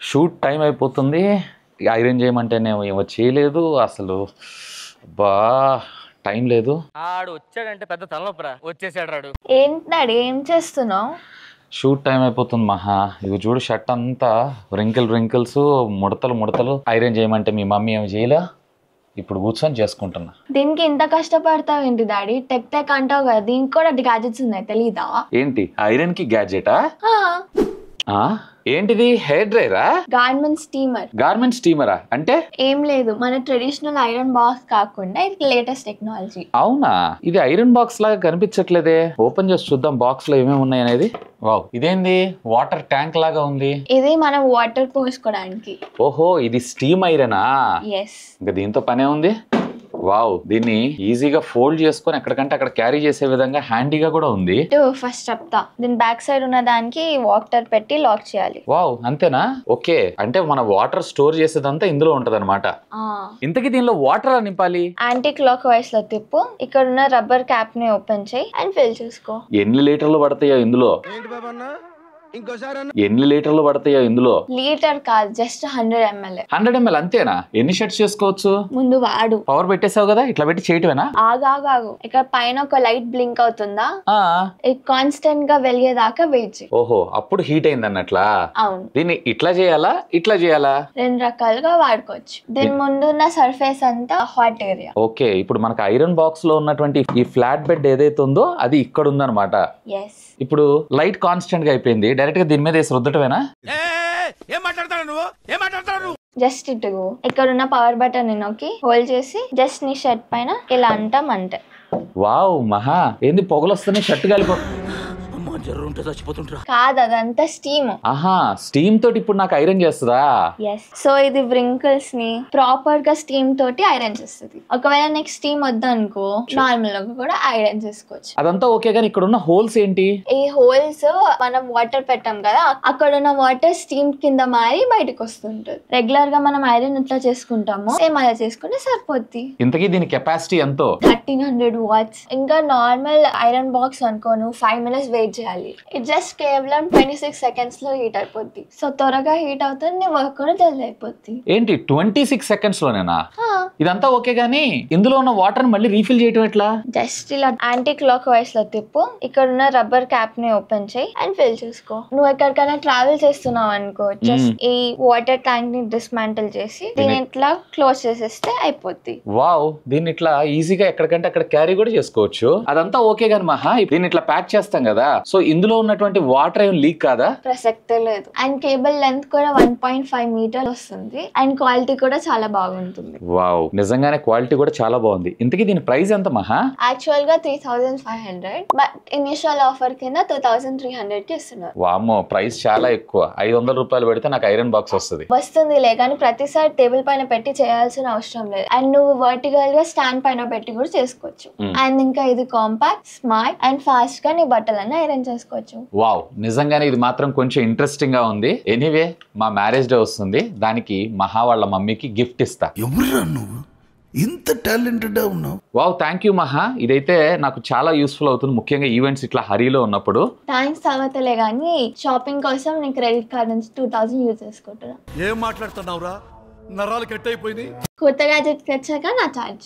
Shoot time అయిపోతుంది. Iron చేయమంటేనేమో ఏమో చేయలేదు అసలు. బా టైం లేదు. ఆడు వచ్చాడంటే పెద్ద తలనొప్పరా. వచ్చేసాడు రాడు. ఏంటి ఏం చేస్తున్నావు? షూట్ టైం అయిపోతుంది మహా. ఇవి చూడు షర్ట్ అంతా రింకిల్స్ ముడతలు ఐరన్ చేయమంటే మీ మమ్మీ ఏమి చేయలే. ఇప్పుడు కూర్చొని చేసుకుంటున్నా. దీనికి ఇంత కష్టపడతావు ఏంటి డాడీ? టెక్ అంటావు కదా, దీనికి కూడా గ్యాజెట్స్ ఉన్నాయి తెలీదా? ఏంటి ఐరన్ కి గ్యాడ్జెటా? ఏంటిది? హెయిర్ డ్రైరా? గార్మెంట్ స్టీమరా అంటే? ఏం లేదు, మన ట్రెడిషనల్ ఐరన్ బాక్స్ కాకుండా ఇది లేటెస్ట్ టెక్నాలజీ. అవునా? ఇది ఐరన్ బాక్స్ లాగా కనిపించట్లేదే. ఓపెన్ చేసి చూద్దాం బాక్స్ లో ఏమేమి ఉన్నాయి అనేది. వావ్, ఇదేంది వాటర్ ట్యాంక్ లాగా ఉంది. ఇది మనం వాటర్ పోసుకోవడానికి. ఓహో, ఇది స్టీమ్ ఐరనా? ఎస్. ఇంకా దీంతో పనే ఉంది. వావ్, దీన్ని ఈజీగా ఫోల్డ్ చేసుకొని ఎక్కడికంటే అక్కడ క్యారీ చేసే విధంగా హ్యాండీగా కూడా ఉంది. ఫస్ట్ చెప్తా, దీని బ్యాక్ సైడ్ ఉన్న దానికి వాటర్ పెట్టి లాక్ చేయాలి. వావ్, అంతేనా? ఓకే, అంటే మన వాటర్ స్టోర్ చేసేదంతా ఇందులో ఉంటది అనమాట. ఇంతకీ దీనిలో వాటర్ నింపాలి. యాంటీ క్లాక్ వైస్ లో తిప్పు. ఇక్కడ ఉన్న రబ్బర్ క్యాప్ ని ఓపెన్ చేయి అండ్ ఫిల్ చేసుకో. ఎన్ని లీటర్లు పడతాయో ఇందులో? ఎన్ని లీటర్లు పడతాయో ఇందులో? లీటర్ కాదు, జస్ట్ 100 ml. 100 ml అంతేనా? ఎన్ని షర్ట్స్ చేసుకోవచ్చు? ముందు వాడు. పవర్ పెట్టేసావు కదా, ఇట్లా పెట్టి చేయటమేనా? ఆగాగు, ఇక్కడ పైన ఒక లైట్ బ్లింక్ అవుతుందా? కాన్స్టెంట్ గా వెలిగేదాకా వెయిట్ చేయి. ఓహో, అప్పుడు హీట్ అయింది అన్నట్లా? అవును. దీన్ని ఇట్లా చేయాలా ఇట్లా చేయాలా? రెండు రకాలుగా వాడుకోవచ్చు. దీని ముందున్న సర్ఫేస్ అంతా హాట్ ఏరియా. ఓకే, ఇప్పుడు మనకు ఐరన్ బాక్స్ లో ఉన్నటువంటి ఈ ఫ్లాట్ బెడ్ ఏదైతే ఉందో అది ఇక్కడ ఉందన్నమాట. ఎస్. ఇప్పుడు లైట్ కాన్స్టెంట్ గా అయిపోయింది, డైరెక్ట్ గా దీని మీద వేసి రుద్దటమేనా? జస్ట్ ఇటుగు ఇక్కడ ఉన్న పవర్ బటన్ నొక్కి హోల్డ్ చేసి జస్ట్ నీ షర్ట్ పైన ఇలా అంటాం అంతే. వావ్ మహా, ఏంది పొగలు వస్తున్నాయి, షర్ట్ కాలిపో. కాదు, అదంతా స్టీమ్. ఆహా, స్టీమ్ తోటి ఇప్పుడు నాకు ఐరన్ చేస్తుందా? ఎస్. సో ఇది వ్రింకిల్స్ ని ప్రాపర్ గా స్టీమ్ తోటి ఐరన్ చేస్తుంది. ఒకవేళ నెక్స్ట్ స్టీమ్ వద్దనుకో నార్మల్ గా కూడా ఐరన్ చేసుకోవచ్చు. అదంతా ఓకే, కానీ ఇక్కడ ఉన్న హోల్స్ ఏంటి? ఈ హోల్స్ మనం వాటర్ పెట్టాం కదా, అక్కడ ఉన్న వాటర్ స్టీమ్ కింద మారి బయటకు వస్తుంటది. రెగ్యులర్ గా మనం ఐరన్ ఎట్లా చేసుకుంటామో సేమ్ అలా చేసుకుంటే సరిపోద్ది. ఇంతకీ దీని కెపాసిటీ ఎంతో? 1300 watts. ఇంకా నార్మల్ ఐరన్ బాక్స్ అనుకో నువ్వు 5 minutes వెయిట్ చేయాలి. ఇది జస్ట్ కేవలం 26 seconds లో హీట్ అయిపోద్ది. సో త్వరగా హీట్ అవుతుంది, నీ వర్క్ కూడా జల్దీ అయిపోద్ది. ఏంటి 26 seconds లోనేనా? ఇదంతా ఓకే, గానీ ఇందులో ఉన్న వాటర్ మళ్ళీ రీఫిల్ చేయటం ఎట్లా? జస్ట్ ఇలా యాంటీ క్లాక్ వైస్ లో తిప్పు. ఇక్కడ ఉన్న రబ్బర్ క్యాప్ ని ఓపెన్ చేయి అండ్ ఫిల్ చేసుకో. నువ్వు ఎక్కడికైనా ట్రావెల్ చేస్తున్నావు అనుకో, జస్ట్ ఈ వాటర్ ట్యాంక్ ని డిస్మాంటిల్ చేసి దీన్ని ఇట్లా క్లోజ్ చేసేస్తే అయిపోద్ది. వావ్, దీన్ని ఇట్లా ఈజీగా ఎక్కడికంటే అక్కడ క్యారీ కూడా చేసుకోవచ్చు. అదంతా ఓకే గాని మహా, దీన్ని ఇట్లా ప్యాక్ చేస్తాం కదా, సో ఇందులో ఉన్నటువంటి వాటర్ ఏం లీక్ కాదా? ప్రసక్తే లేదు. అండ్ కేబుల్ లెంత్ కూడా 1.5 మీటర్ వస్తుంది అండ్ క్వాలిటీ కూడా చాలా బాగుంటుంది. వావ్, నిజంగానే క్వాలిటీ కూడా చాలా బాగుంది. ఇంతకీ దీని ప్రైస్ ఎంత మహా? యాక్చువల్ గా 3500, బట్ ఇనిషియల్ ఆఫర్ కింద 2300 కి ఇస్తున్నారు. వామ్మో, ప్రైస్ చాలా ఎక్కువ. 500 రూపాయలు పెడితే నాకు ఐరన్ బాక్స్ వస్తుందిలే, కానీ ప్రతిసారి టేబుల్ పైన పెట్టి చేయాల్సిన అవసరం లేదు. అండ్ నువ్వు వర్టికల్ గా స్టాండ్ పైన పెట్టి కూడా చేసుకోవచ్చు. అండ్ ఇంకా ఇది కాంపాక్ట్, స్మార్ట్ అండ్ ఫాస్ట్ గా నీ బట్టలన్నీ ఐరన్ చేసుకోవచ్చు. వావ్, నిజంగానే ఇది మాత్రం కొంచెం ఇంట్రెస్టింగ్ గా ఉంది. ఎనీవే, మా మ్యారేజ్ డే వస్తుంది, దానికి మహా వాళ్ళ మమ్మీకి గిఫ్ట్ ఇస్తా. ఎవరురా నువ్వు ఇంత టాలెంటెడ్ ఉన్నావు? వావ్, థ్యాంక్ యూ మహా. ఇదైతే నాకు చాలా యూస్ఫుల్ అవుతుంది, ముఖ్యంగా ఈవెంట్స్ ఇట్లా హరీలో ఉన్నప్పుడు. థ్యాంక్స్ అవతలే గానీ షాపింగ్ కోసం నీ క్రెడిట్ కార్డ్ నుంచి 2000 యూజ్ చేసుకుంటున్నా. ఏం మాట్లాడుతున్నావురా? నరాలు కట్ అయిపోయింది. కొత్త గ్యాజెట్ తెచ్చాక నా ఛార్జ్.